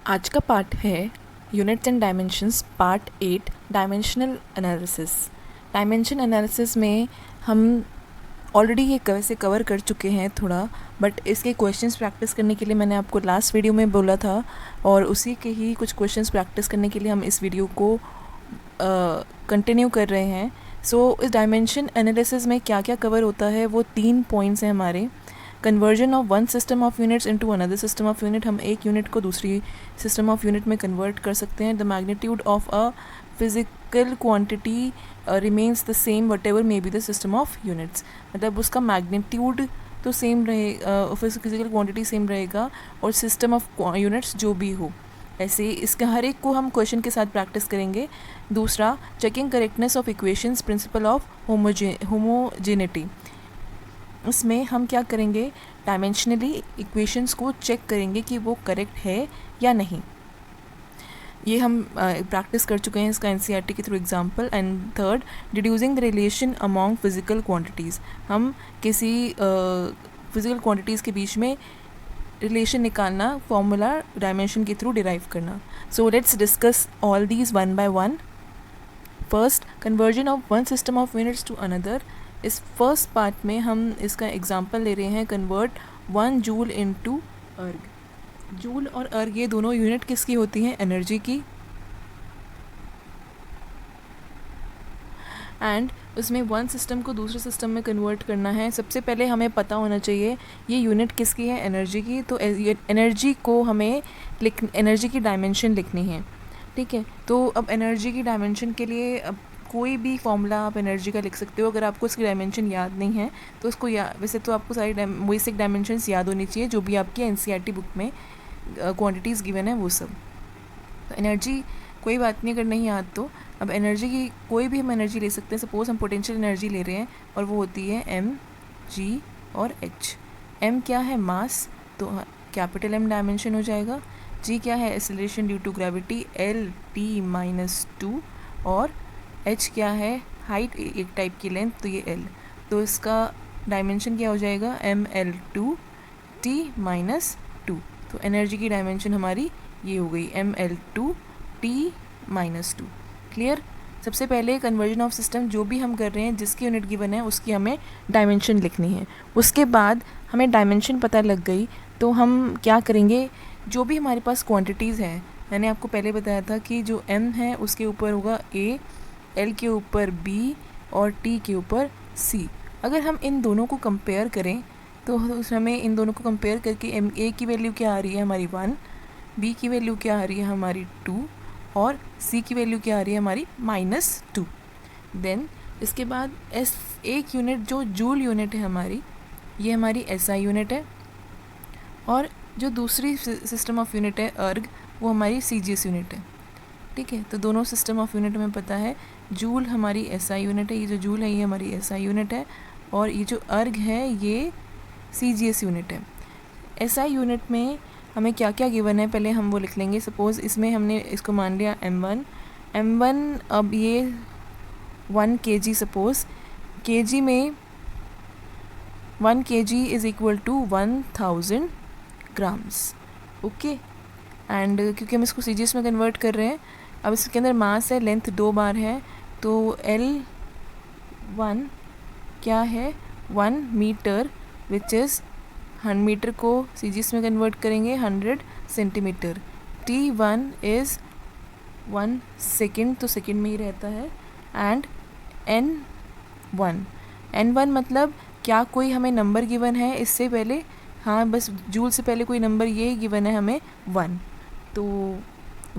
आज का पार्ट है units and dimensions part 8 dimensional analysis. Dimension analysis में हम ऑलरेडी ये वैसे कवर कर चुके हैं थोड़ा, बट इसके क्वेश्चंस प्रैक्टिस करने के लिए मैंने आपको लास्ट वीडियो में बोला था, और उसी के ही कुछ क्वेश्चंस प्रैक्टिस करने के लिए हम इस वीडियो को कंटिन्यू कर रहे हैं। सो इस डायमेंशन एनालिसिस में क्या क्या कवर होता है वो 3 पॉइंट्स हैं हमारे। Conversion of one system of units into another system of unit, हम एक यूनिट को दूसरी सिस्टम ऑफ यूनिट में कन्वर्ट कर सकते हैं। The magnitude of a physical quantity remains the same what ever may be the system of units, मतलब उसका मैग्नीट्यूड तो सेम रहे, फिजिकल क्वांटिटी सेम रहेगा और सिस्टम ऑफ यूनिट्स जो भी हो। ऐसे इसके हर एक को हम क्वेश्चन के साथ प्रैक्टिस करेंगे। दूसरा, checking correctness of equations, principle of homogeneity. इसमें हम क्या करेंगे, डायमेंशनली इक्वेशंस को चेक करेंगे कि वो करेक्ट है या नहीं। ये हम प्रैक्टिस कर चुके हैं इसका एनसीईआरटी के through example. And third, deducing the relation among physical quantities, हम किसी फिजिकल क्वांटिटीज़ के बीच में रिलेशन निकालना, फॉर्मूला डायमेंशन के थ्रू डिराइव करना। So let's discuss all these one by one. First, conversion of one system of units to another. इस first part में हम इसका एग्जांपल ले रहे हैं, convert 1 joule into erg. Joule और अर्ग ये दोनों यूनिट किसकी होती हैं, एनर्जी की। एंड उसमें वन सिस्टम को दूसरे सिस्टम में कन्वर्ट करना है। सबसे पहले हमें पता होना चाहिए ये यूनिट किसकी है, एनर्जी की। तो एनर्जी को हमें एनर्जी की डायमेंशन लिखनी है, ठीक है। तो अब एनर्जी की डायमेंशन के लिए अब कोई भी फॉर्मूला आप एनर्जी का लिख सकते हो। अगर आपको इसकी डायमेंशन याद नहीं है तो उसको वैसे तो आपको सारी बेसिक डायमेंशंस याद होनी चाहिए जो भी आपकी एनसीईआरटी बुक में क्वांटिटीज़ गिवन है वो सब। तो एनर्जी कोई बात नहीं अगर नहीं याद तो। अब एनर्जी की कोई भी हम एनर्जी ले सकते हैं। सपोज हम पोटेंशियल एनर्जी ले रहे हैं और वो होती है एम, जी और एच। एम क्या है, मास, तो कैपिटल एम डायमेंशन हो जाएगा। जी क्या है, acceleration due to gravity, L(T)-2। और एच क्या है, हाइट, एक टाइप की लेंथ, तो ये एल। तो इसका डायमेंशन क्या हो जाएगा, mL2T-2। तो एनर्जी की डायमेंशन हमारी ये हो गई mL2T-2। क्लियर। सबसे पहले कन्वर्जन ऑफ सिस्टम जो भी हम कर रहे हैं, जिसकी यूनिट गिवन है उसकी हमें डायमेंशन लिखनी है। उसके बाद हमें डायमेंशन पता लग गई तो हम क्या करेंगे, जो भी हमारे पास क्वांटिटीज़ हैं, मैंने आपको पहले बताया था कि जो m है उसके ऊपर होगा a, L के ऊपर B और T के ऊपर C। अगर हम इन दोनों को कंपेयर करें तो हमें इन दोनों को कंपेयर करके A की वैल्यू क्या आ रही है हमारी 1, B की वैल्यू क्या आ रही है हमारी 2 और C की वैल्यू क्या आ रही है हमारी -2। देन इसके बाद एक यूनिट जो जूल यूनिट है हमारी, ये हमारी SI यूनिट है। और जो दूसरी सिस्टम ऑफ यूनिट है अर्ग, वो हमारी CGS यूनिट है, ठीक है। तो दोनों सिस्टम ऑफ यूनिट हमें पता है। जूल हमारी SI यूनिट है, ये जो जूल है ये हमारी SI यूनिट है, और ये जो अर्ग है ये CGS यूनिट है। SI यूनिट में हमें क्या क्या गिवन है पहले हम वो लिख लेंगे। सपोज़ इसमें हमने इसको मान लिया M1। अब ये 1 kg, सपोज़ kg में 1 kg is equal to 1000 grams, okay. And क्योंकि हम इसको CGS में कन्वर्ट कर रहे हैं, अब इसके अंदर मास है, लेंथ 2 बार है, तो L1 क्या है, 1 मीटर, विच इज़ 100 मीटर को CGS में कन्वर्ट करेंगे 100 सेंटीमीटर। T1 इज़ 1 सेकेंड, तो सेकेंड में ही रहता है। एंड N1 मतलब क्या कोई हमें नंबर गिवन है इससे पहले, हाँ बस जूल से पहले कोई नंबर ये गिवन है हमें 1, तो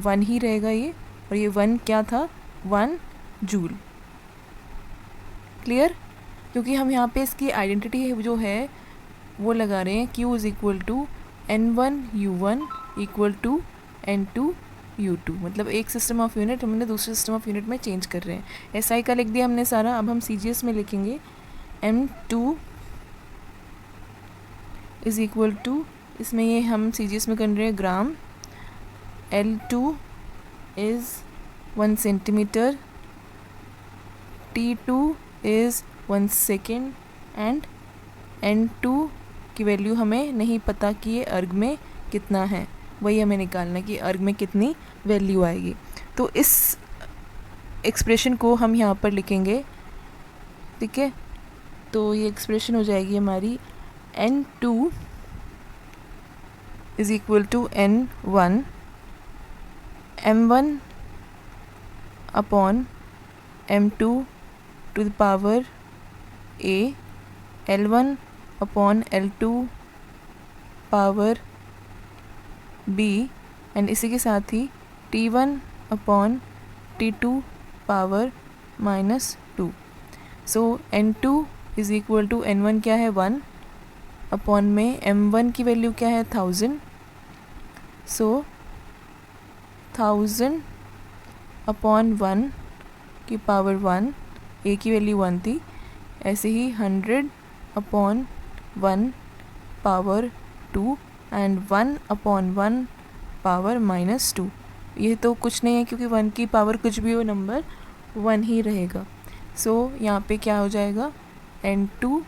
1 ही रहेगा ये। और ये 1 क्या था, 1 जूल। क्लियर। क्योंकि हम यहाँ पे इसकी आइडेंटिटी जो है वो लगा रहे हैं, Q is equal to N1U1 equal to N2U2, मतलब एक सिस्टम ऑफ यूनिट हमने दूसरे सिस्टम ऑफ यूनिट में चेंज कर रहे हैं। SI का लिख दिया हमने सारा। अब हम CGS में लिखेंगे M2 इज़ इक्वल टू, इसमें ये हम CGS में कर रहे हैं ग्राम, L2 is 1 centimetre, T2 is 1 second, and N2 की वैल्यू हमें नहीं पता कि ये अर्ग में कितना है, वही हमें निकालना है कि अर्ग में कितनी वैल्यू आएगी। तो इस एक्सप्रेशन को हम यहाँ पर लिखेंगे, ठीक है। तो ये एक्सप्रेशन हो जाएगी हमारी N2 is equal to N1 M1 upon M2 to the power A, L1 upon L2 power B, and इसी के साथ ही T1 upon T2 power -2। So N2 is equal to N1 क्या है 1 अपॉन में M1 की वैल्यू क्या है 1000, सो 1000 अपॉन 1 की पावर 1, A की वैल्यू 1 थी, ऐसे ही 100 upon 1 power 2 and 1 upon 1 power -2। ये तो कुछ नहीं है क्योंकि 1 की पावर कुछ भी हो नंबर 1 ही रहेगा। सो यहाँ पे क्या हो जाएगा N2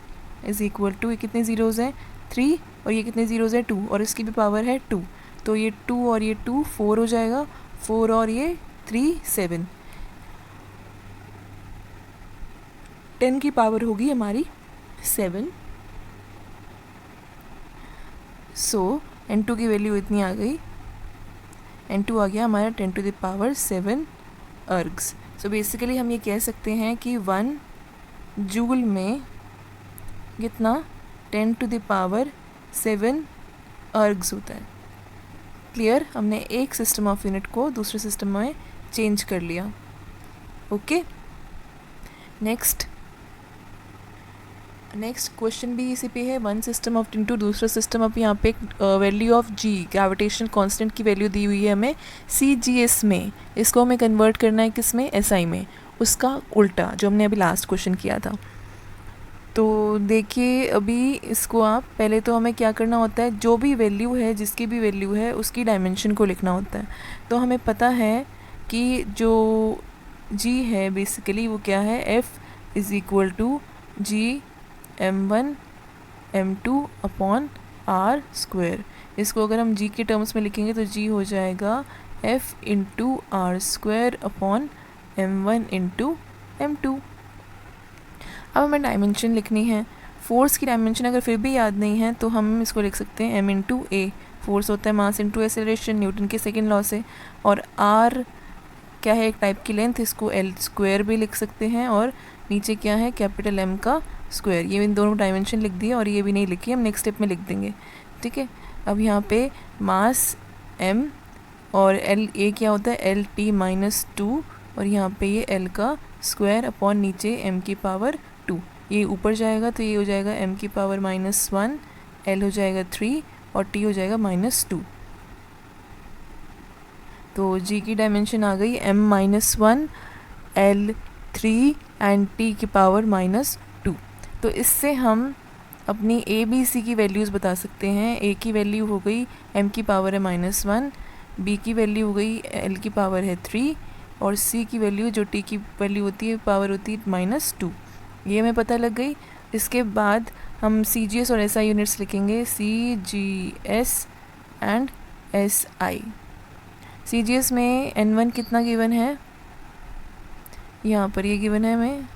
इज़ इक्वल टू, ये कितने ज़ीरोज़ हैं 3 और ये कितने ज़ीरोज़ है 2 और इसकी भी पावर है 2, तो ये 2 और ये 2 4 हो जाएगा, 4 और ये 3 7, 10 की पावर होगी हमारी 7। सो N2 की वैल्यू इतनी आ गई, N2 आ गया हमारा 10 to the power 7 ergs. So basically हम ये कह सकते हैं कि 1 जूल में कितना 10 टू द पावर 7 अर्ग्स होता है। क्लियर, हमने एक सिस्टम ऑफ यूनिट को दूसरे सिस्टम में चेंज कर लिया। ओके, नेक्स्ट क्वेश्चन भी इसी पे है, वन सिस्टम ऑफ इनटू दूसरा सिस्टम। अब यहाँ पे value of G, gravitational constant की वैल्यू दी हुई है हमें CGS में, इसको हमें कन्वर्ट करना है किस में, SI में, उसका उल्टा जो हमने अभी लास्ट क्वेश्चन किया था। तो देखिए अभी इसको आप पहले तो हमें क्या करना होता है, जो भी वैल्यू है, जिसकी भी वैल्यू है उसकी डायमेंशन को लिखना होता है। तो हमें पता है कि जो G है बेसिकली वो क्या है, F is equal to G M1 M2 upon R square. इसको अगर हम G के टर्म्स में लिखेंगे तो G हो जाएगा F into R square upon M1 into M2। अब हमें डायमेंशन लिखनी है। फोर्स की डायमेंशन अगर फिर भी याद नहीं है तो हम इसको लिख सकते हैं M इंटू A, फोर्स होता है मास इंटू एक्सेलरेशन न्यूटन के सेकेंड लॉ से, और R क्या है, एक टाइप की लेंथ, इसको L स्क्वायर भी लिख सकते हैं, और नीचे क्या है, कैपिटल M का स्क्वायर। ये इन दोनों डायमेंशन लिख दिए और ये भी नहीं लिखी, हम नेक्स्ट स्टेप में लिख देंगे, ठीक है। अब यहाँ पे मास M और L, A क्या होता है LT -2, और यहाँ पे ये L का स्क्वायर अपॉन नीचे M की पावर 2, ये ऊपर जाएगा तो ये हो जाएगा M की पावर -1, L हो जाएगा 3 और T हो जाएगा -2। तो G की डायमेंशन आ गई M-1, L 3 एंड T की पावर -2। तो इससे हम अपनी A B C की वैल्यूज़ बता सकते हैं। A की वैल्यू हो गई M की पावर है -1, B की वैल्यू हो गई L की पावर है 3, और C की वैल्यू जो T की वैल्यू होती है पावर होती है -2। ये हमें पता लग गई। इसके बाद हम CGS और SI यूनिट्स लिखेंगे, CGS एंड SI। CGS में N1 कितना गिवन है, यहाँ पर ये गिवन है हमें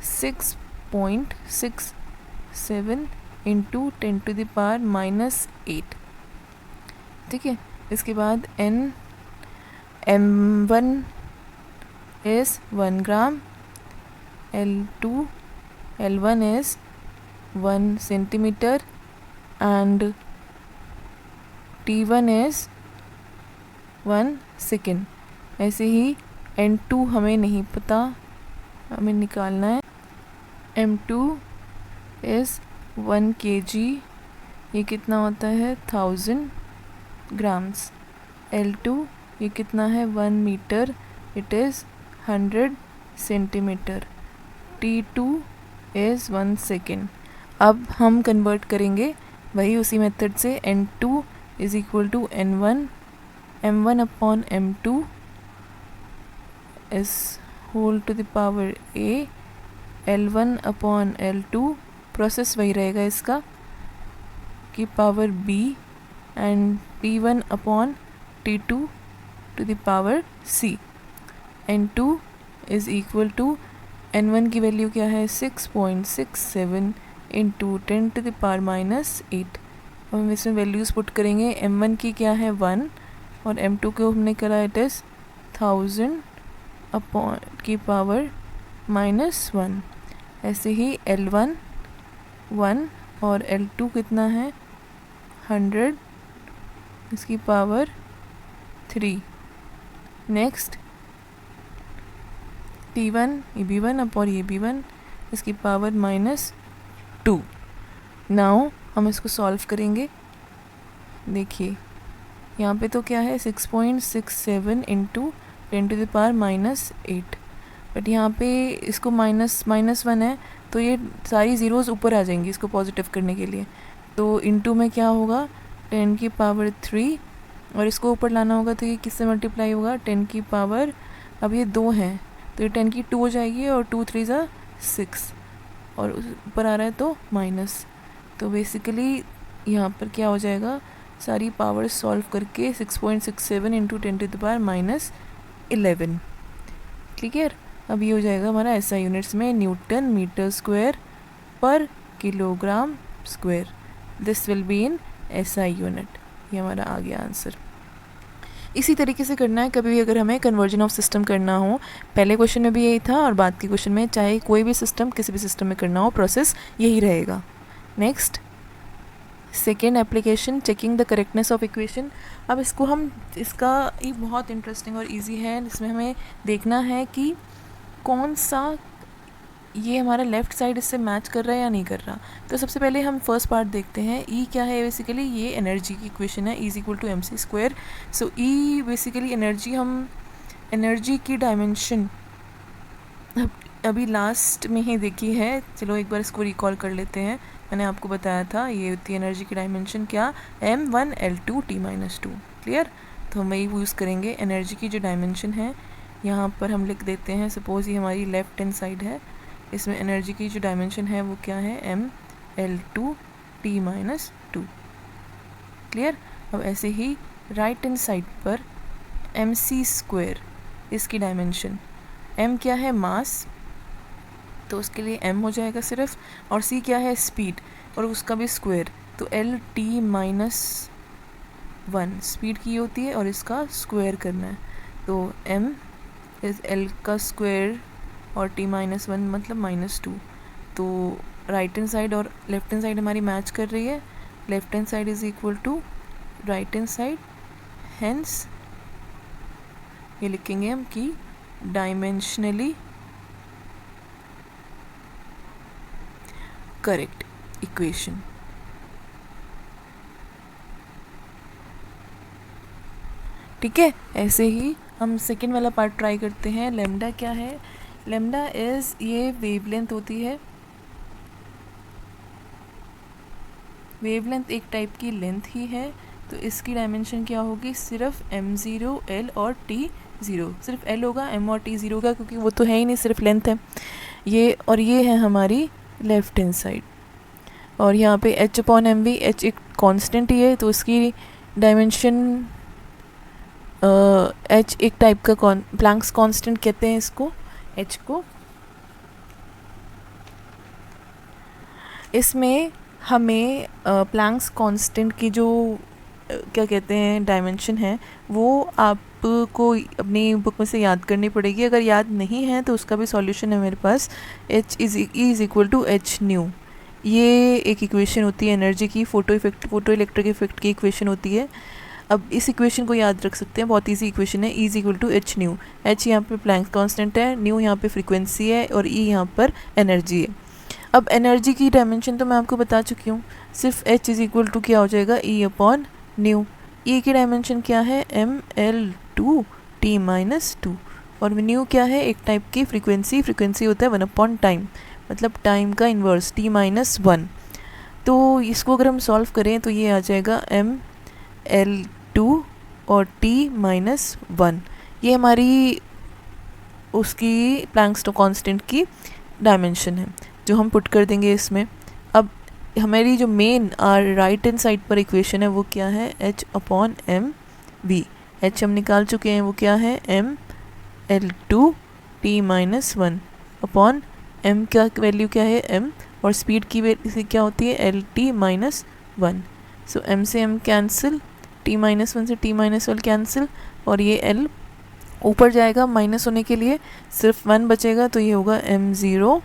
6.67 इंटू 10 टू द पावर -8, ठीक है। इसके बाद M1 is 1 gram, L1 is 1 centimetre and T1 is 1 second. ऐसे ही N2 हमें नहीं पता, हमें निकालना है। M2 is 1 kg, ये कितना होता है 1000 ग्राम्स। L2 ये कितना है 1 metre, it is 100 centimetre. T2 is 1 second. अब हम कन्वर्ट करेंगे वही उसी मेथड से, N2 is equal to N1 M1 upon M2 इस whole to the power A, L1 upon L2, process वही रहेगा इसका, की power B and T1 upon T2 to the power C, N2 is equal to N1 की value क्या है 6.67 into 10 to the power -8। अब हम इसमें वैल्यूज़ पुट करेंगे। M1 की क्या है 1 और M2 को हमने करा इट इज़ 1000 अपॉन की पावर -1। ऐसे ही L1 1 और L2 कितना है 100 इसकी पावर 3। नेक्स्ट T1 ये B1 अपॉन ये B1 इसकी पावर -2। नाउ हम इसको सॉल्व करेंगे। देखिए यहाँ पे तो क्या है 6.67 into 10 to the power -8, but यहाँ पे इसको -1 है तो ये सारी ज़ीरोज़ ऊपर आ जाएंगी इसको पॉजिटिव करने के लिए। तो इंटू में क्या होगा 10 की पावर 3 और इसको ऊपर लाना होगा तो ये किससे मल्टीप्लाई होगा 10 की पावर, अब ये 2 हैं तो ये 10 की 2 हो जाएगी और 2 3 ज़ा 6 और ऊपर आ रहा है तो माइनस। तो बेसिकली यहाँ पर क्या हो जाएगा सारी पावर सॉल्व करके 6.67 into 10 to the power -11। Clear. अब ये हो जाएगा हमारा SI यूनिट्स में न्यूटन मीटर स्क्वायर पर kilogram square. This will be in SI unit. ये हमारा आ गया आंसर। इसी तरीके से करना है कभी भी अगर हमें कन्वर्जन ऑफ सिस्टम करना हो। पहले क्वेश्चन में भी यही था और बाद के क्वेश्चन में चाहे कोई भी सिस्टम किसी भी सिस्टम में करना हो प्रोसेस यही रहेगा। Next second application checking the correctness of equation. अब इसको हम इसका ये बहुत इंटरेस्टिंग और इजी है। इसमें हमें देखना है कि कौन सा ये हमारा लेफ़्ट साइड इससे मैच कर रहा है या नहीं कर रहा। तो सबसे पहले हम फर्स्ट पार्ट देखते हैं। ई क्या है बेसिकली ये एनर्जी की इक्वेशन है, is equal to mc²। So E basically energy, हम एनर्जी की डायमेंशन अभी लास्ट में ही देखी है। चलो एक बार इसको रिकॉल कर लेते हैं। मैंने आपको बताया था ये होती है एनर्जी की डायमेंशन क्या m1 L2 T-2। क्लियर। तो हम वही यूज़ करेंगे। एनर्जी की जो डायमेंशन है यहाँ पर हम लिख देते हैं। सपोज़ ये हमारी लेफ़्ट हैंड साइड है, इसमें एनर्जी की जो डायमेंशन है वो क्या है mL2 T-2। क्लियर। अब ऐसे ही राइट हैंड साइड पर mc², इसकी डायमेंशन m क्या है मास, तो उसके लिए m हो जाएगा सिर्फ, और c क्या है स्पीड और उसका भी स्क्वायर, तो L T-1 स्पीड की होती है और इसका स्क्वायर करना है। तो m इज़ L का स्क्वायर और T-1 मतलब -2। तो राइट हैंड साइड और लेफ्ट हैंड साइड हमारी मैच कर रही है। Left hand side is equal to right hand side, hence ये लिखेंगे हम कि डायमेंशनली करेक्ट इक्वेशन। ठीक है। ऐसे ही हम सेकेंड वाला पार्ट ट्राई करते हैं। लेमडा क्या है, लेमडा इज़ ये वेवलेंथ होती है। वेवलेंथ एक टाइप की लेंथ ही है, तो इसकी डायमेंशन क्या होगी सिर्फ m0 l और t0। सिर्फ l होगा, m और t0 होगा क्योंकि वो तो है ही नहीं, सिर्फ लेंथ है ये। और ये है हमारी लेफ्ट हैंड साइड। और यहाँ पे h/mv, h एक कांस्टेंट ही है तो इसकी डायमेंशन h एक टाइप का प्लैंक्स कांस्टेंट कहते हैं इसको, h को। इसमें हमें प्लैंक्स कांस्टेंट की जो क्या कहते हैं डायमेंशन है वो आपको अपनी बुक में से याद करनी पड़ेगी। अगर याद नहीं है तो उसका भी सॉल्यूशन है मेरे पास। h is equal to h nu. ये एक इक्वेशन होती है एनर्जी की, फोटो इलेक्ट्रिक इफेक्ट की इक्वेशन होती है। अब इस इक्वेशन को याद रख सकते हैं, बहुत ईजी इक्वेशन है। Is equal to h nu. h यहाँ पे प्लैंक कांस्टेंट है, न्यू यहाँ पे फ्रीक्वेंसी है और e यहाँ पर एनर्जी है। अब एनर्जी की डायमेंशन तो मैं आपको बता चुकी हूँ, सिर्फ h इज़ इक्वल टू क्या हो जाएगा E/न्यू। e की डायमेंशन क्या है mL2 T-2 और न्यू क्या है एक टाइप की फ्रीक्वेंसी होता है 1/टाइम, मतलब टाइम का इन्वर्स T-1। तो इसको अगर हम सॉल्व करें तो ये आ जाएगा mL2 और T-1। ये हमारी उसकी प्लैंक्स कांस्टेंट की डायमेंशन है जो हम पुट कर देंगे इसमें। अब हमारी जो मेन राइट हैंड साइड पर इक्वेशन है वो क्या है, h upon M V. h हम निकाल चुके हैं, वो क्या है m L2 t minus 1 upon m का वैल्यू क्या है m, और स्पीड की वैल्यू क्या होती है LT माइनस 1। सो m से m कैंसिल, t माइनस 1 से t माइनस 1 कैंसिल, और ये l ऊपर जाएगा माइनस होने के लिए, सिर्फ 1 बचेगा, तो ये होगा m0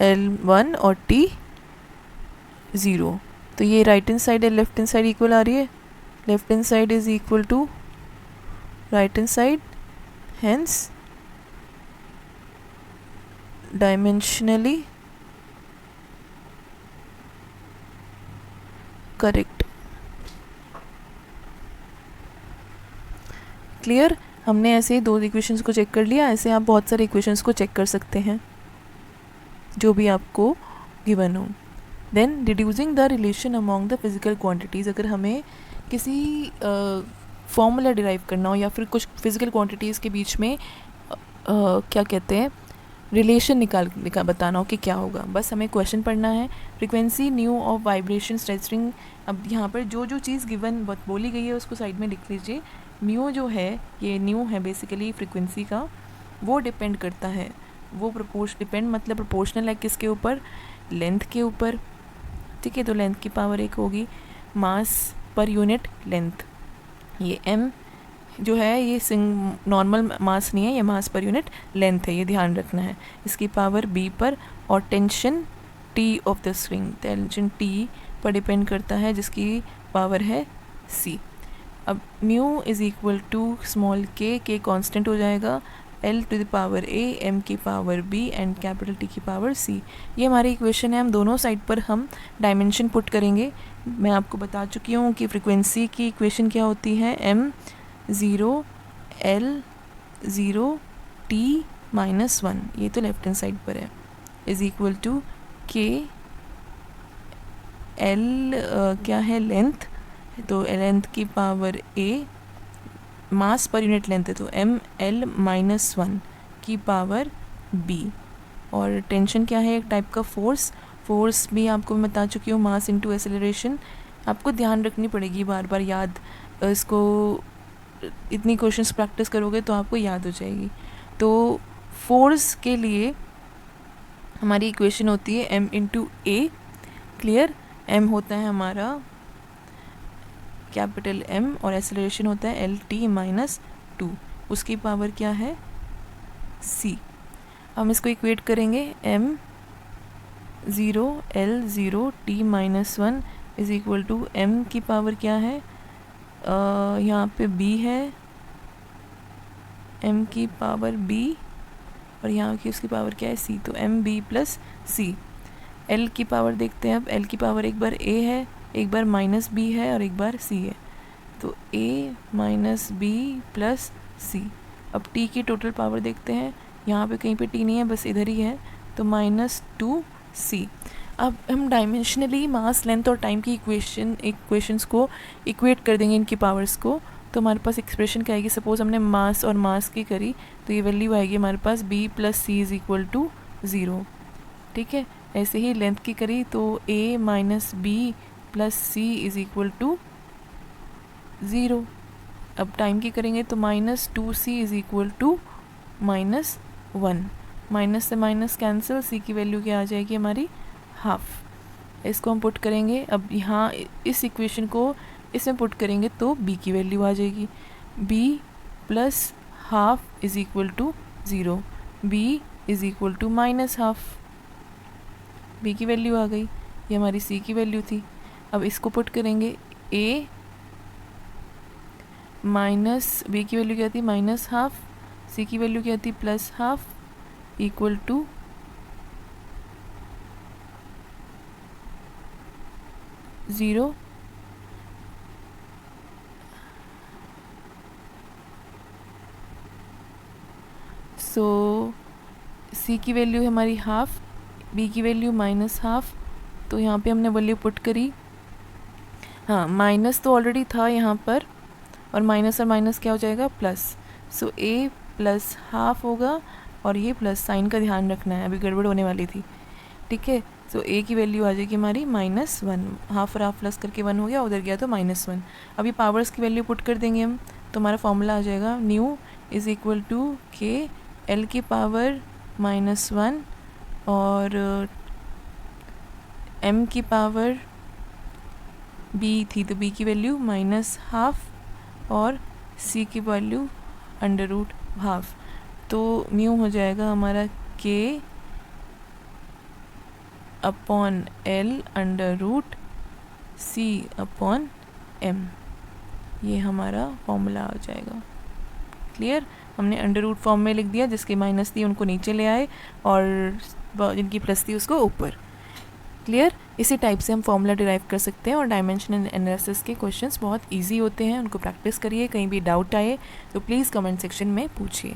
L1 और t 0। तो ये राइट हैंड साइड है, लेफ्ट हैंड साइड इक्वल आ रही है, left hand side is equal to right hand side, hence dimensionally correct. Clear. हमने ऐसे दो इक्वेशंस को चेक कर लिया, ऐसे आप बहुत सारे इक्वेशंस को चेक कर सकते हैं जो भी आपको गिवन हो। Then reducing the relation among the physical quantities, अगर हमें किसी फॉर्मूला डिराइव करना हो या फिर कुछ फिजिकल क्वांटिटीज़ के बीच में क्या कहते हैं रिलेशन निकाल बताना हो कि क्या होगा, बस हमें क्वेश्चन पढ़ना है। Frequency new of vibration stretching, अब यहाँ पर जो जो चीज़ गिवन बोली गई है उसको साइड में लिख लीजिए। न्यू जो है, ये न्यू है बेसिकली फ्रीक्वेंसी का, वो डिपेंड करता है, वो मतलब प्रोपोर्शनल है किसके ऊपर, लेंथ के ऊपर। ठीक है, तो लेंथ की पावर 1 होगी, मास पर यूनिट लेंथ, ये m जो है ये नॉर्मल मास नहीं है, ये मास पर यूनिट लेंथ है, ये ध्यान रखना है। इसकी पावर b पर, और tension t of the swing, tension t पर डिपेंड करता है जिसकी पावर है c। अब mu is equal to small k constant हो जाएगा, l to the power a, m की power b and capital T की पावर c। ये हमारी इक्वेशन है, हम दोनों साइड पर हम डायमेंशन पुट करेंगे। मैं आपको बता चुकी हूँ कि फ्रीक्वेंसी की इक्वेशन क्या होती है, m0 L0 t माइनस 1, ये तो लेफ्ट हैंड साइड पर है, is equal to k l क्या है लेंथ, तो लेंथ की power a, mass per unit length है तो m l माइनस 1 की पावर b, और टेंशन क्या है, एक टाइप का फोर्स भी आपको मैं बता चुकी हूँ, मास इनटू एक्सेलरेशन। आपको ध्यान रखनी पड़ेगी बार बार याद, इसको इतनी क्वेश्चंस प्रैक्टिस करोगे तो आपको याद हो जाएगी। तो फोर्स के लिए हमारी इक्वेशन होती है m into a। Clear. m होता है हमारा कैपिटल M और एक्सेलरेशन होता है LT माइनस 2, उसकी पावर क्या है c। हम इसको इक्वेट करेंगे, m0 L0 t minus 1 is equal to m की पावर क्या है, यहाँ पे b है, m की पावर b, और यहाँ की उसकी पावर क्या है c, तो m b plus c। l की पावर देखते हैं, अब l की पावर एक बार a है, एक बार माइनस b है और एक बार c है, तो a minus b plus c। अब t की टोटल पावर देखते हैं, यहाँ पे कहीं पे t नहीं है, बस इधर ही है, तो माइनस 2c। अब हम डायमेंशनली मास लेंथ और टाइम की इक्वेशंस को इक्वेट कर देंगे इनकी पावर्स को, तो हमारे पास एक्सप्रेशन क्या आएगी, सपोज हमने मास और मास की करी तो ये वैल्यू आएगी हमारे पास b plus C is equal to 0। ठीक है, ऐसे ही लेंथ की करी तो a minus B plus C is equal to 0। अब टाइम की करेंगे तो minus 2c is equal to minus 1, minus से माइनस कैंसिल, c की वैल्यू क्या आ जाएगी हमारी हाफ। इसको हम पुट करेंगे, अब यहाँ इस इक्वेशन को इसमें पुट करेंगे तो b की वैल्यू आ जाएगी, b plus half is equal to 0, b is equal to minus half, b की वैल्यू आ गई, ये हमारी c की वैल्यू थी। अब इसको पुट करेंगे, a माइनस b की वैल्यू क्या थी माइनस हाफ, c की वैल्यू क्या थी plus half, equal to 0। So c की वैल्यू है हमारी हाफ, b की वैल्यू माइनस हाफ, तो यहाँ पे हमने वैल्यू पुट करी। हाँ, माइनस तो ऑलरेडी था यहाँ पर, और माइनस और माइनस क्या हो जाएगा plus, so a plus half होगा, और ये प्लस साइन का ध्यान रखना है, अभी गड़बड़ होने वाली थी। ठीक है, तो ए की वैल्यू आ जाएगी हमारी -1, हाफ और हाफ प्लस करके 1 हो गया, उधर गया तो -1। अभी पावर्स की वैल्यू पुट कर देंगे हम, तो हमारा फॉर्मूला आ जाएगा न्यू इज़ इक्वल टू के एल की पावर -1 और एम की पावर बी थी तो बी की वैल्यू -1/2 और सी की वैल्यू √1/2। तो न्यू हो जाएगा हमारा के अपॉन एल √C/m। ये हमारा फॉर्मूला आ जाएगा। क्लियर? हमने अंडर रूट फॉर्म में लिख दिया, जिसकी माइनस थी उनको नीचे ले आए और जिनकी प्लस थी उसको ऊपर। क्लियर? इसी टाइप से हम फॉर्मूला डिराइव कर सकते हैं और डायमेंशनल एनालिसिस के क्वेश्चंस बहुत इजी होते हैं, उनको प्रैक्टिस करिए। कहीं भी डाउट आए तो प्लीज़ कमेंट सेक्शन में पूछिए।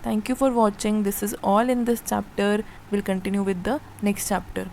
Thank you for watching. This is all in this chapter. We'll continue with the next chapter.